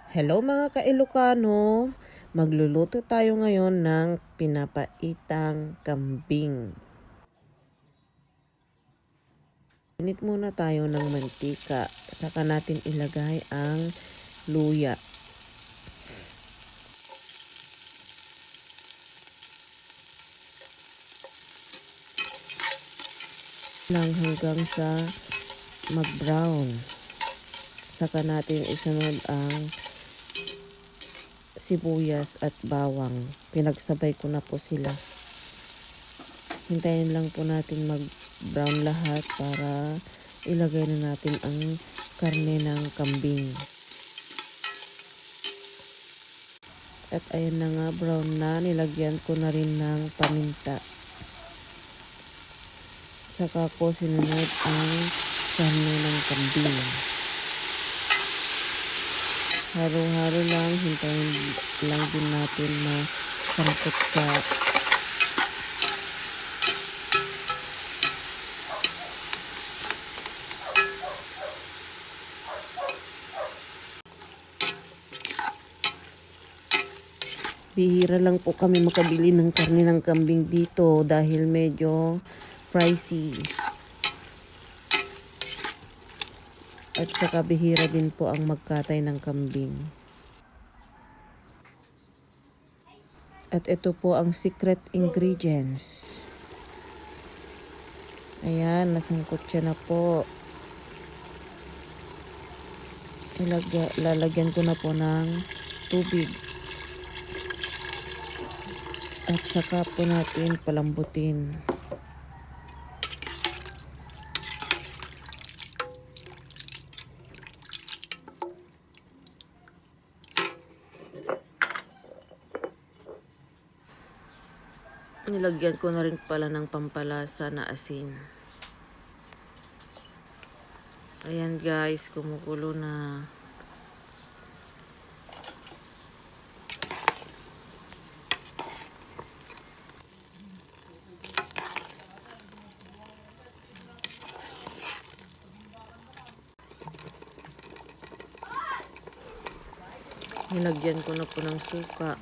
Hello mga ka-Ilocano! Magluluto tayo ngayon ng pinapaitang kambing. Init muna tayo ng mantika. Saka natin ilagay ang luya. Lang hanggang sa mag-brown. Saka natin isunod ang sibuyas at bawang. Pinagsabay ko na po sila. Hintayin lang po natin mag-brown lahat para ilagay na natin ang karne ng kambing. At ayan na nga, brown na. Nilagyan ko na rin ng paminta. Saka ko sinunod ang karne ng kambing. Haro-haro lang. Hintayin lang din natin na sangkot sa bihira lang po kami makabili ng karne ng kambing dito dahil medyo pricey. At saka bihira din po ang magkatay ng kambing. At ito po ang secret ingredients. Ayan, nasangkot siya na po. Lalagyan ko na po ng tubig. At saka po natin palambutin. Nilagyan ko na rin pala ng pampalasa na asin. Ayan guys, kumukulo na. Nilagyan ko na po ng suka.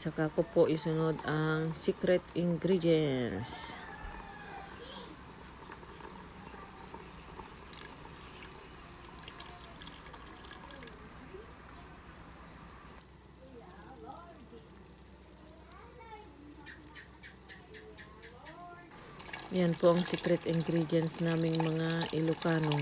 Saka ko po isunod ang secret ingredients. Yan po ang secret ingredients naming mga Ilocano.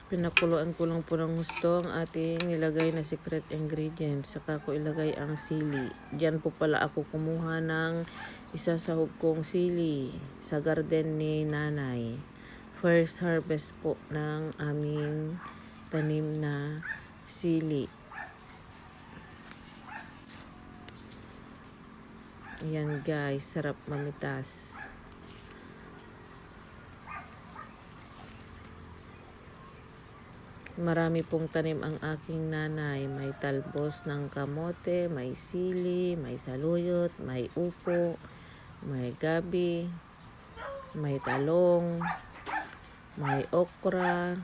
Pinakuluan ko lang po ng gusto ang ating nilagay na secret ingredients. Saka ko ilagay ang sili. Diyan po pala ako kumuha ng isa sa kong sili sa garden ni nanay. First harvest po ng aming tanim na sili. Ayan guys, sarap mamitas. Marami pong tanim ang aking nanay. May talbos ng kamote, may sili, may saluyot, may upo, may gabi, may talong, may okra.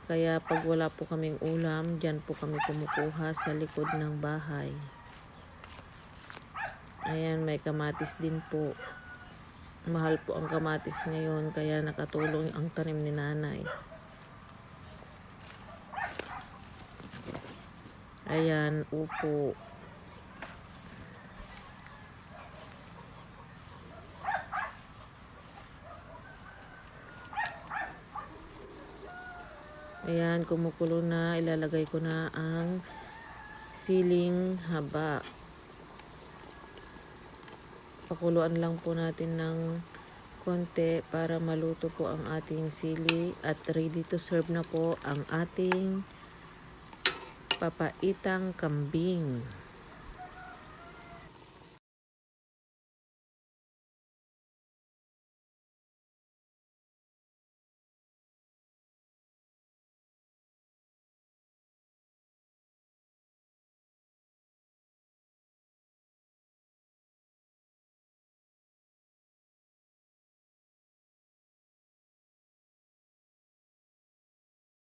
Kaya pag wala po kaming ulam, dyan po kami kumukuha sa likod ng bahay. Ayan, may kamatis din po. Mahal po ang kamatis ngayon, kaya nakatulong ang tanim ni nanay. Ayan, upo. Ayan, kumukulo na. Ilalagay ko na ang siling haba. Pakuluan lang po natin ng konti para maluto po ang ating sili at ready to serve na po ang ating papaitang kambing.